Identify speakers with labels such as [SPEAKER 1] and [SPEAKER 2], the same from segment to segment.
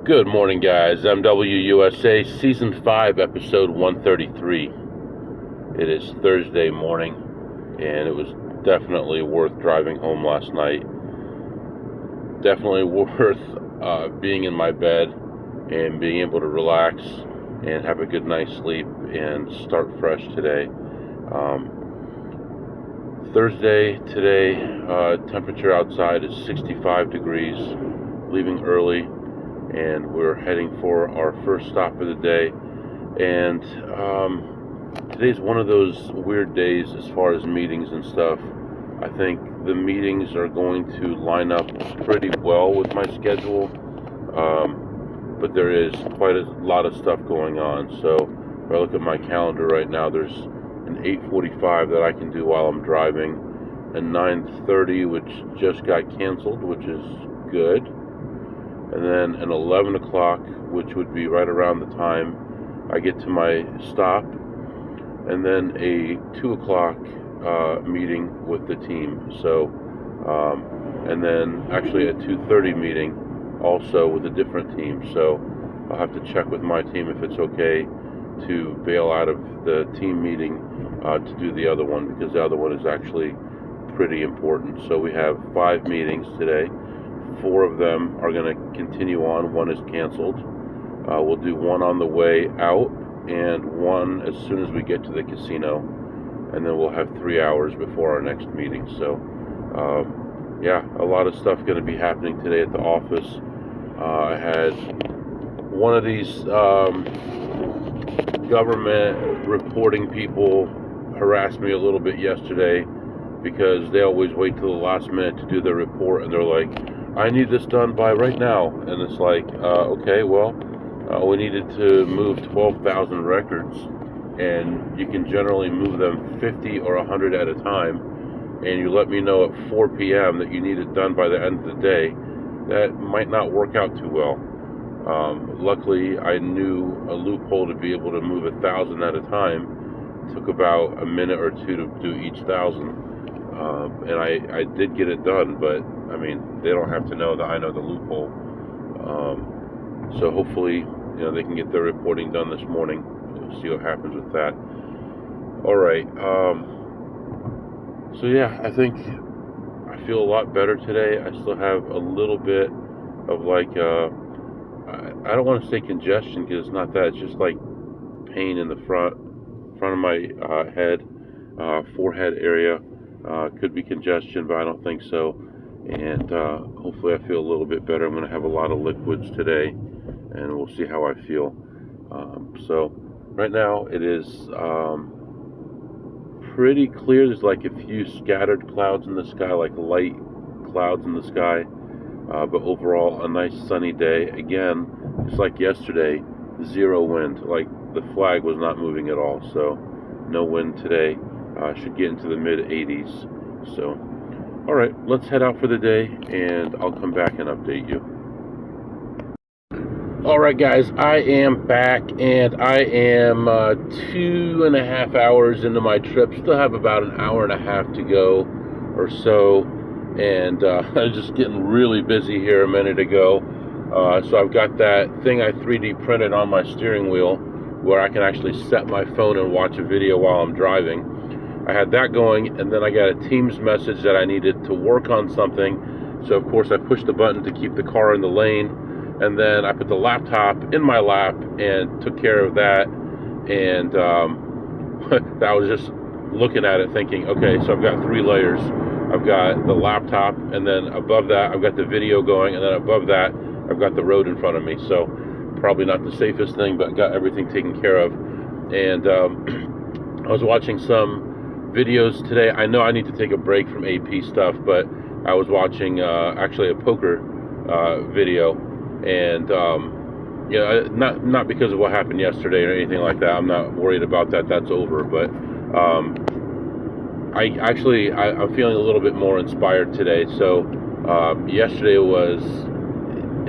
[SPEAKER 1] Good morning, guys. MWUSA Season 5, Episode 133. It is Thursday morning, and it was definitely worth driving home last night. Definitely worth being in my bed and being able to relax and have a good night's sleep and start fresh today. Thursday today, temperature outside is 65 degrees, leaving early, and we're heading for our first stop of the day. And today's one of those weird days as far as meetings and stuff. I think the meetings are going to line up pretty well with my schedule, but there is quite a lot of stuff going on. So if I look at my calendar right now, there's an 8:45 that I can do while I'm driving, and 9:30, which just got canceled, which is good, and then an 11 o'clock, which would be right around the time I get to my stop, and then a 2 o'clock meeting with the team. So, and then actually a 2:30 meeting also with a different team. So I'll have to check with my team if it's okay to bail out of the team meeting to do the other one, because the other one is actually pretty important. So we have 5 meetings today. 4 of them are going to continue on. 1 is canceled. We'll do 1 on the way out and 1 as soon as we get to the casino, and then we'll have 3 hours before our next meeting. So yeah, a lot of stuff going to be happening today at the office. I had one of these government reporting people harass me a little bit yesterday, because they always wait till the last minute to do their report, and they're like, I need this done by right now. And it's like, okay, well, we needed to move 12,000 records, and you can generally move them 50 or 100 at a time, and you let me know at 4 p.m. that you need it done by the end of the day. That might not work out too well. Luckily, I knew a loophole to be able to move 1,000 at a time. It took about a minute or 2 to do each 1,000. And I did get it done, but I mean, they don't have to know that I know the loophole. So hopefully, they can get their reporting done this morning. We'll see what happens with that. All right. So yeah, I think I feel a lot better today. I still have a little bit of like, I don't want to say congestion, because it's not that. It's just like pain in the front of my head, forehead area. Could be congestion, but I don't think so. And hopefully I feel a little bit better. I'm going to have a lot of liquids today, and we'll see how I feel. So right now it is pretty clear. There's like a few scattered clouds in the sky, like light clouds in the sky. But overall, a nice sunny day. Again, just like yesterday, 0 wind. Like the flag was not moving at all. So no wind today. Should get into the mid-80s. So, all right, let's head out for the day, and I'll come back and update you. All right, guys, I am back, and I am 2.5 hours into my trip. Still have about an hour and a half to go or so, and I was just getting really busy here a minute ago. So I've got that thing I 3D printed on my steering wheel, where I can actually set my phone and watch a video while I'm driving. I had that going, and then I got a Teams message that I needed to work on something. So of course I pushed the button to keep the car in the lane, and then I put the laptop in my lap and took care of that. And I was just looking at it thinking, okay, so I've got 3 layers. I've got the laptop, and then above that I've got the video going, and then above that I've got the road in front of me. So probably not the safest thing, but got everything taken care of. And I was watching some videos today. I know I need to take a break from AP stuff, but I was watching actually a poker video, and not because of what happened yesterday or anything like that. I'm not worried about that. That's over. But I'm feeling a little bit more inspired today. So yesterday was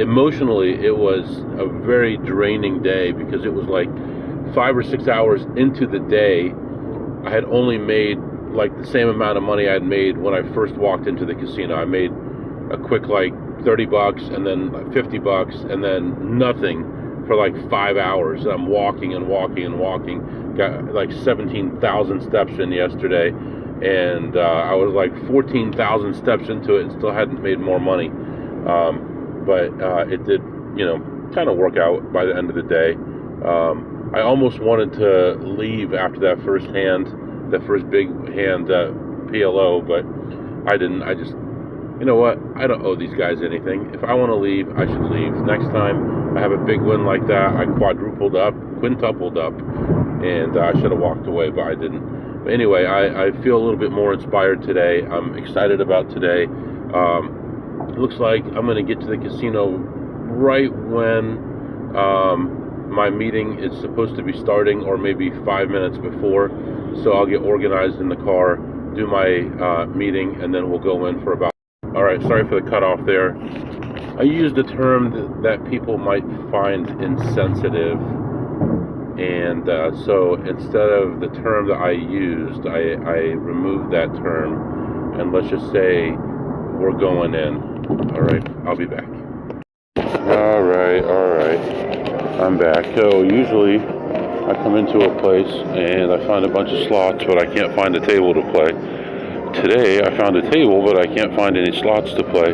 [SPEAKER 1] emotionally, it was a very draining day, because it was like 5 or 6 hours into the day. I had only made like the same amount of money I had made when I first walked into the casino. I made a quick like 30 bucks and then like 50 bucks and then nothing for like 5 hours. And I'm walking and walking and walking. Got like 17,000 steps in yesterday, and I was like 14,000 steps into it and still hadn't made more money. But it did, kind of work out by the end of the day. I almost wanted to leave after that first big hand PLO, but I didn't. I just, you know what? I don't owe these guys anything. If I want to leave, I should leave. Next time I have a big win like that, I quintupled up, and I should have walked away, but I didn't. But anyway, I feel a little bit more inspired today. I'm excited about today. It looks like I'm going to get to the casino right when my meeting is supposed to be starting, or maybe 5 minutes before. So I'll get organized in the car, do my meeting, and then we'll go in for about... All right, sorry for the cutoff there. I used a term that people might find insensitive, and so instead of the term that I used, I removed that term, and let's just say we're going in. All right, I'll be back. All right, I'm back. So usually I come into a place and I find a bunch of slots, but I can't find a table to play. Today I found a table, but I can't find any slots to play.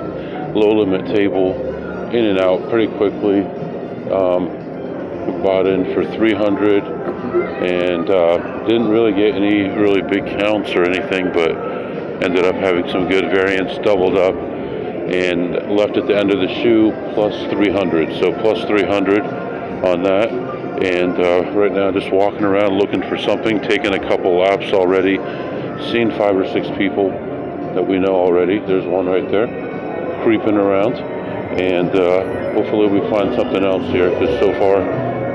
[SPEAKER 1] Low limit table, in and out pretty quickly. Bought in for 300 and didn't really get any really big counts or anything, but ended up having some good variance, doubled up, and left at the end of the shoe plus 300. So plus 300 on that. And right now just walking around looking for something, taking a couple laps already, seen 5 or 6 people that we know already. There's one right there creeping around, and hopefully we find something else here, because so far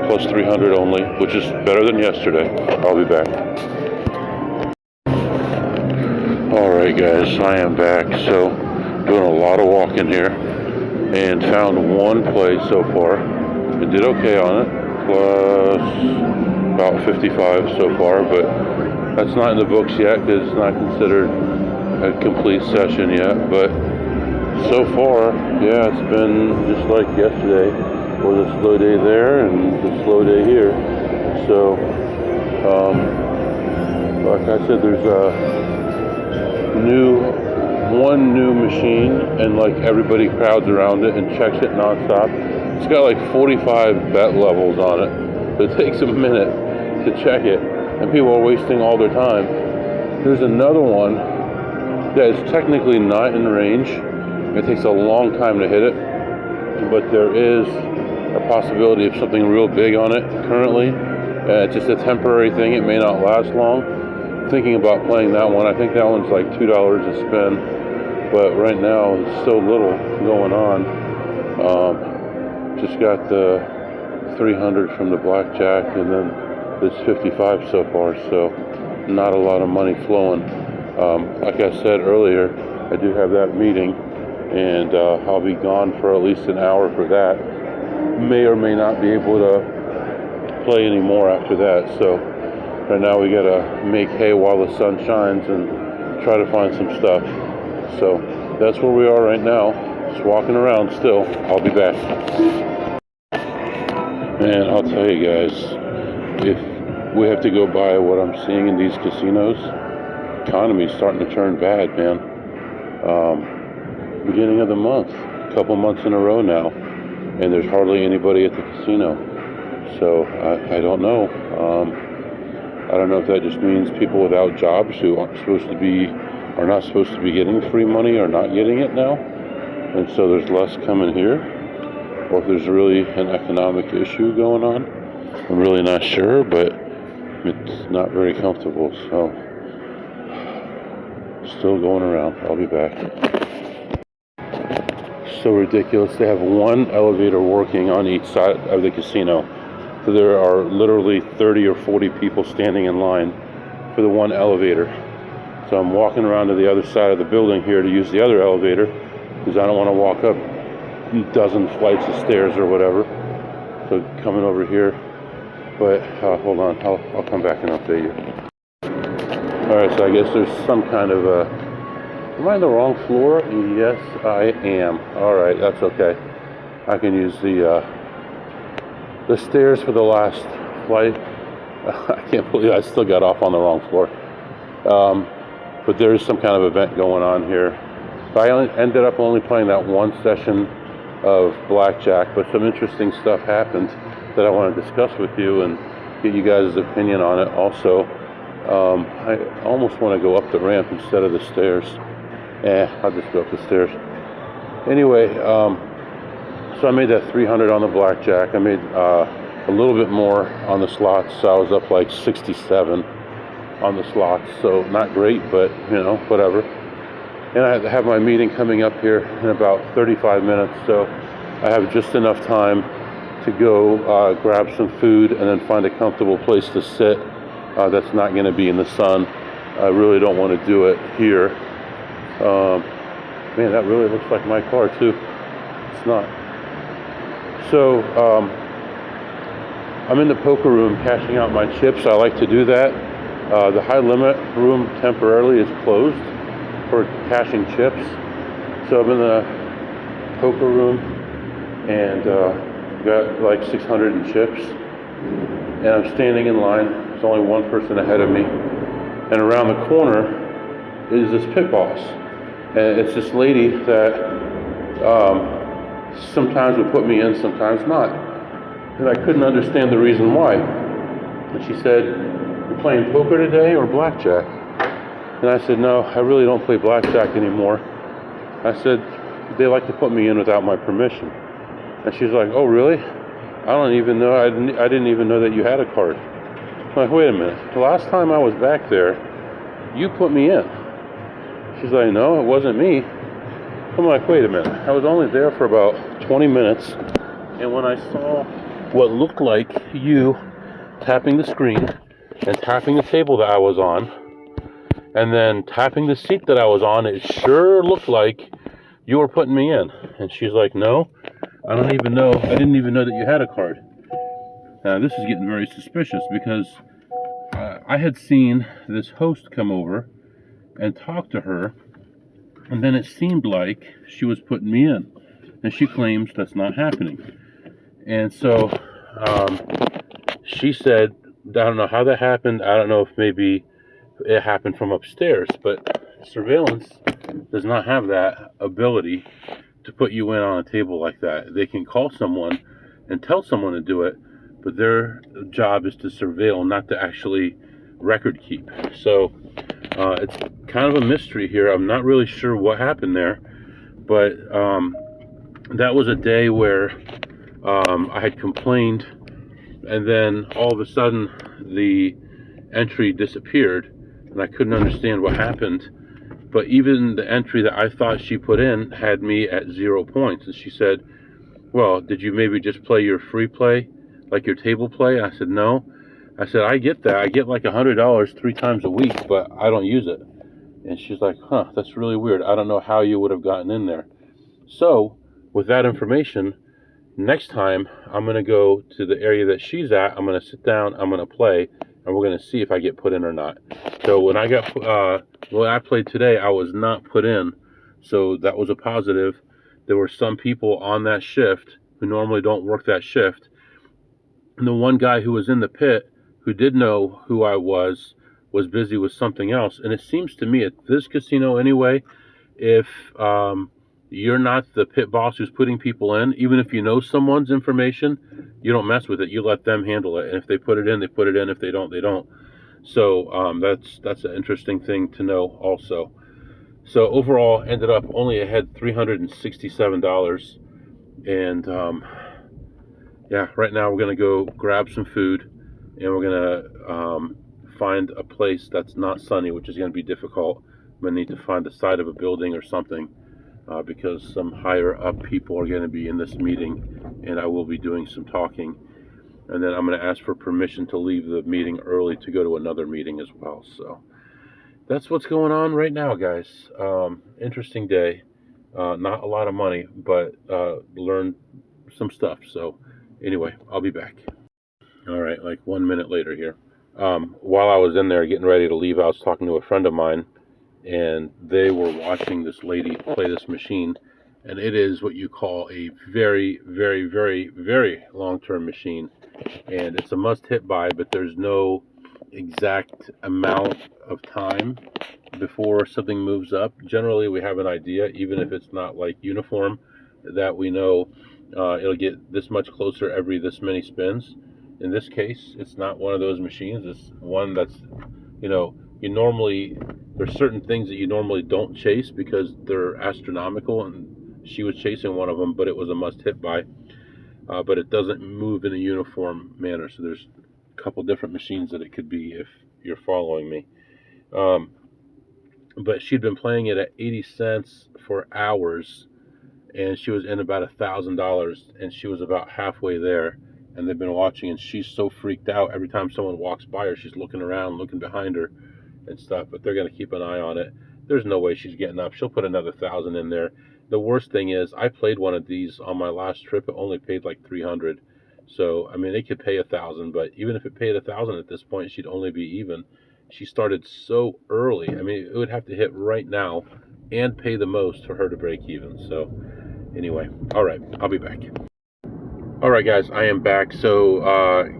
[SPEAKER 1] plus 300 only, which is better than yesterday. I'll be back. Alright guys, I am back. So doing a lot of walking here, and found one place so far and did okay on it, plus about 55 so far, but that's not in the books yet because it's not considered a complete session yet. But so far, yeah, it's been just like yesterday, with a slow day there and a slow day here. So like I said, there's one new machine, and like everybody crowds around it and checks it nonstop. It's got like 45 bet levels on it, so it takes a minute to check it, and people are wasting all their time. There's another one that is technically not in range. It takes a long time to hit it, but there is a possibility of something real big on it currently. It's just a temporary thing. It may not last long. Thinking about playing that one. I think that one's like $2 a spin, but right now there's so little going on. Just got the 300 from the Blackjack, and then this 55 so far, so not a lot of money flowing. Like I said earlier, I do have that meeting, and I'll be gone for at least an hour for that. May or may not be able to play anymore after that. So right now we gotta make hay while the sun shines and try to find some stuff. So that's where we are right now, just walking around still. I'll be back. Man, I'll tell you guys, if we have to go by what I'm seeing in these casinos, economy's starting to turn bad, man. Beginning of the month, a couple months in a row now, and there's hardly anybody at the casino. So I don't know. I don't know if that just means people without jobs who are not supposed to be getting free money are not getting it now, and so there's less coming here, or if there's really an economic issue going on. I'm really not sure, but it's not very comfortable. So still going around. I'll be back. So ridiculous. They have one elevator working on each side of the casino. So there are literally 30 or 40 people standing in line for the one elevator. So I'm walking around to the other side of the building here to use the other elevator, because I don't want to walk up a dozen flights of stairs or whatever. So coming over here, but hold on, I'll come back and update you. Alright, so I guess there's some kind of a Am I on the wrong floor? Yes, I am. Alright, that's okay. I can use the stairs for the last flight. I can't believe I still got off on the wrong floor. But there is some kind of event going on here. I ended up only playing that one session of Blackjack, but some interesting stuff happened that I want to discuss with you and get you guys' opinion on it also. I almost want to go up the ramp instead of the stairs. I'll just go up the stairs. Anyway, so I made that 300 on the Blackjack. I made a little bit more on the slots, so I was up like 67 on the slots, so not great, but you know, whatever. And I have my meeting coming up here in about 35 minutes, so I have just enough time to go grab some food and then find a comfortable place to sit that's not going to be in the sun. I really don't want to do it here. Man, that really looks like my car too. It's not. So I'm in the poker room cashing out my chips. I like to do that. The high limit room temporarily is closed for cashing chips. So I'm in the poker room and got like 600 in chips. And I'm standing in line. There's only one person ahead of me. And around the corner is this pit boss. And it's this lady that sometimes would put me in, sometimes not. And I couldn't understand the reason why. And she said, "You're playing poker today or blackjack?" And I said, "No, I really don't play blackjack anymore." I said, "They like to put me in without my permission." And she's like, "Oh, really? I don't even know. I didn't even know that you had a card." I'm like, "Wait a minute. The last time I was back there, you put me in." She's like, "No, it wasn't me." I'm like, "Wait a minute. I was only there for about 20 minutes. And when I saw what looked like you tapping the screen and tapping the table that I was on, and then tapping the seat that I was on, it sure looked like you were putting me in." And she's like, "No, I didn't even know that you had a card." Now this is getting very suspicious because I had seen this host come over and talk to her, and then it seemed like she was putting me in, and she claims that's not happening. And so she said, I don't know how that happened. I don't know if maybe it happened from upstairs, but surveillance does not have that ability to put you in on a table like that. They can call someone and tell someone to do it, but their job is to surveil, not to actually record keep. So it's kind of a mystery here. I'm not really sure what happened there, but that was a day where I had complained, and then all of a sudden the entry disappeared, and I couldn't understand what happened. But even the entry that I thought she put in had me at 0 points, and she said, "Well, did you maybe just play your free play, like your table play?" I said, "No." I said, "I get that. I get like $100 3 times a week, but I don't use it." And she's like, "Huh, that's really weird. I don't know how you would have gotten in there." So with that information, next time I'm going to go to the area that she's at. I'm going to sit down, I'm going to play, and we're going to see if I get put in or not. So when I played today, I was not put in, so that was a positive. There were some people on that shift who normally don't work that shift, and the one guy who was in the pit who did know who I was busy with something else. And it seems to me at this casino anyway, if you're not the pit boss who's putting people in, even if you know someone's information, you don't mess with it. You let them handle it. And if they put it in, they put it in. If they don't, they don't. So that's an interesting thing to know also. So overall, ended up only ahead $367. And yeah, right now we're going to go grab some food, and we're going to find a place that's not sunny, which is going to be difficult. I'm going to need to find the side of a building or something. Because some higher up people are going to be in this meeting, and I will be doing some talking. And then I'm going to ask for permission to leave the meeting early to go to another meeting as well. So that's what's going on right now, guys. Interesting day. Not a lot of money, but learned some stuff. So anyway, I'll be back. All right, like 1 minute later here. While I was in there getting ready to leave, I was talking to a friend of mine, and they were watching this lady play this machine, and it is what you call a very, very, very, very long-term machine, and it's a must-hit buy, but there's no exact amount of time before something moves up. Generally, we have an idea, even if it's not like uniform, that we know it'll get this much closer every this many spins. In this case, it's not one of those machines. It's one that's, you normally, there's certain things that you normally don't chase because they're astronomical, and she was chasing one of them, but it was a must-hit buy. But it doesn't move in a uniform manner, so there's a couple different machines that it could be if you're following me. But she'd been playing it at 80 cents for hours, and she was in about $1,000, and she was about halfway there, and they've been watching, and she's so freaked out. Every time someone walks by her, she's looking around, looking behind her and stuff, but they're going to keep an eye on it. There's no way she's getting up. She'll put another 1,000 in there. The worst thing is, I played one of these on my last trip. It only paid like 300. So, I mean, it could pay 1,000, but even if it paid 1,000 at this point, she'd only be even. She started so early. I mean, it would have to hit right now and pay the most for her to break even. So, anyway, all right, I'll be back. All right, guys, I am back. So,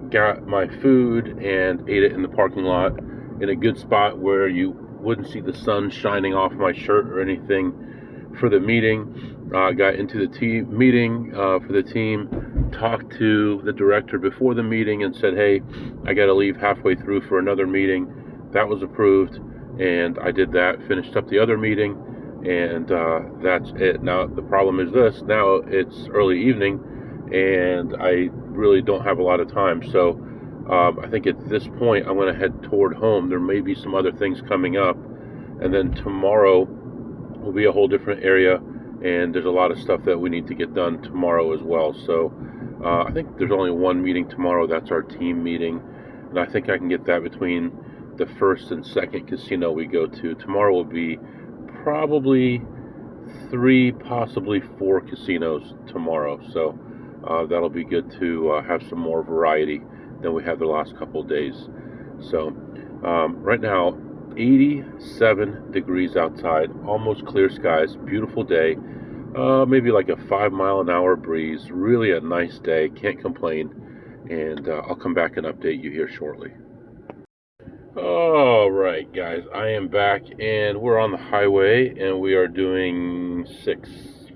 [SPEAKER 1] got my food and ate it in the parking lot in a good spot where you wouldn't see the sun shining off my shirt or anything for the meeting. Got into the meeting for the team, talked to the director before the meeting and said, hey, I got to leave halfway through for another meeting. That was approved, and I did that, finished up the other meeting, and that's it. Now, the problem is this. Now it's early evening, and I really don't have a lot of time. So I think at this point, I'm going to head toward home. There may be some other things coming up, and then tomorrow will be a whole different area, and there's a lot of stuff that we need to get done tomorrow as well. So I think there's only one meeting tomorrow. That's our team meeting, and I think I can get that between the first and second casino we go to. Tomorrow will be probably 3, possibly 4 casinos tomorrow. So that'll be good to have some more variety than we had the last couple of days. So right now, 87 degrees outside, almost clear skies, beautiful day. Maybe like a 5-mile-an-hour breeze. Really a nice day, can't complain. And I'll come back and update you here shortly. All right, guys, I am back, and we're on the highway, and we are doing 6,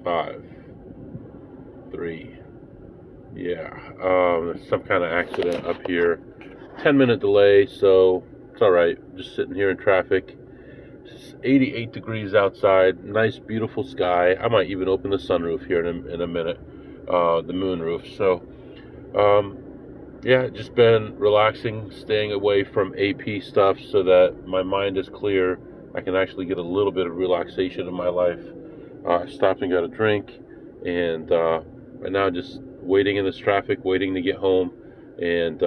[SPEAKER 1] 5, 3. Yeah, there's some kind of accident up here. 10-minute delay, so it's all right. Just sitting here in traffic. It's 88 degrees outside. Nice, beautiful sky. I might even open the sunroof here in a minute, the moonroof. So, yeah, just been relaxing, staying away from AP stuff so that my mind is clear. I can actually get a little bit of relaxation in my life. Stopped and got a drink, and right now just waiting in this traffic, waiting to get home. And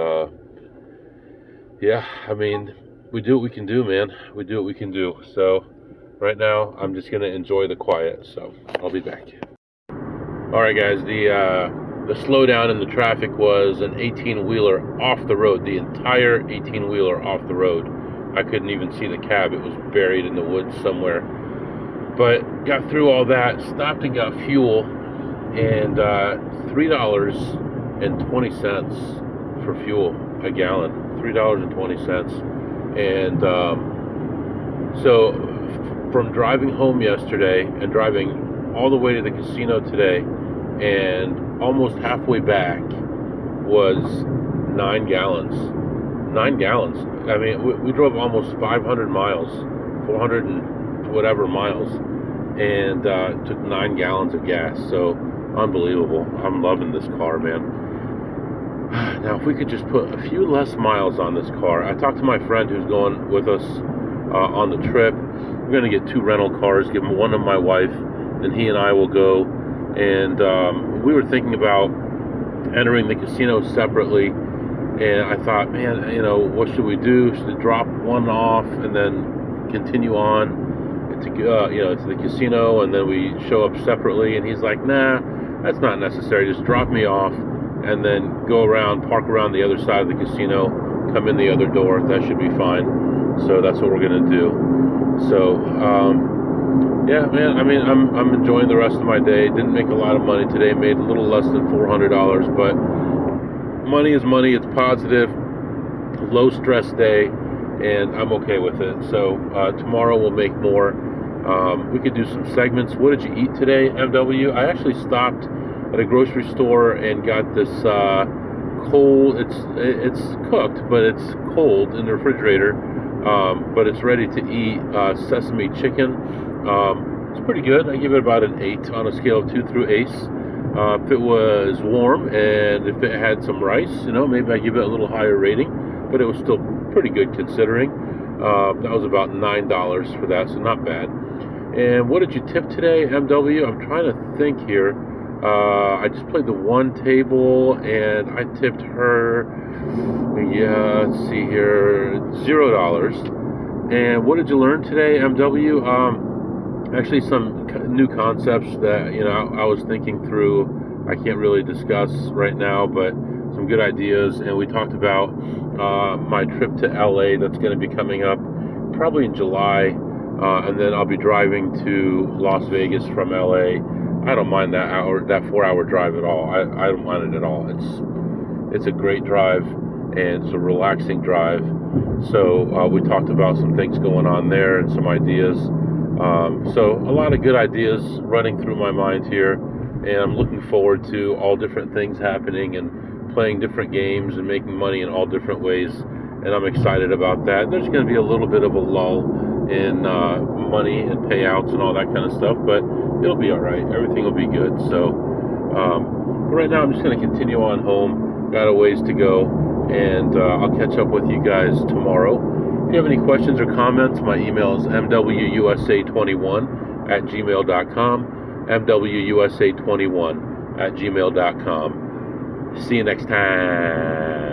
[SPEAKER 1] yeah, I mean, we do what we can do, man. We do what we can do. So right now, I'm just going to enjoy the quiet. So I'll be back. All right, guys, the slowdown in the traffic was an 18-wheeler off the road, the entire 18-wheeler off the road. I couldn't even see the cab. It was buried in the woods somewhere. But got through all that, stopped and got fuel, and $3.20 for fuel a gallon, $3.20. And so from driving home yesterday and driving all the way to the casino today, and almost halfway back was 9 gallons. 9 gallons. I mean, we drove almost 500 miles, 400 and whatever miles, and took 9 gallons of gas. So unbelievable. I'm loving this car, man. Now, if we could just put a few less miles on this car. I talked to my friend who's going with us on the trip. We're going to get 2 rental cars, give him one to my wife, then he and I will go. And we were thinking about entering the casino separately, and I thought, man, what should we do? Should we drop one off and then continue on to to the casino, and then we show up separately? And he's like, nah, that's not necessary. Just drop me off, and then go around, park around the other side of the casino, come in the other door. That should be fine. So that's what we're gonna do. So, yeah, man. I mean, I'm enjoying the rest of my day. Didn't make a lot of money today. Made a little less than $400, but money is money. It's positive, low stress day, and I'm okay with it. So tomorrow we'll make more. We could do some segments. What did you eat today, MW? I actually stopped at a grocery store and got this cold. It's cooked, but it's cold in the refrigerator. But it's ready to eat. Sesame chicken. It's pretty good. I give it about an 8 on a scale of 2 through ace. If it was warm and if it had some rice, maybe I give it a little higher rating, but it was still pretty good considering. That was about $9 for that, so not bad. And what did you tip today, MW? I'm trying to think here. I just played the one table and I tipped her, let's see here, $0. And what did you learn today, MW? Actually, some new concepts that I was thinking through. I can't really discuss right now, but some good ideas. And we talked about my trip to LA that's going to be coming up probably in July, and then I'll be driving to Las Vegas from LA. I don't mind that 4-hour drive at all. I don't mind it at all. It's a great drive and it's a relaxing drive. So we talked about some things going on there and some ideas. So a lot of good ideas running through my mind here, and I'm looking forward to all different things happening and playing different games and making money in all different ways, and I'm excited about that. There's going to be a little bit of a lull in money and payouts and all that kind of stuff, but it'll be all right. Everything will be good. So but right now I'm just going to continue on home. Got a ways to go, and I'll catch up with you guys tomorrow. If you have any questions or comments, my email is mwusa21@gmail.com, mwusa21@gmail.com. See you next time.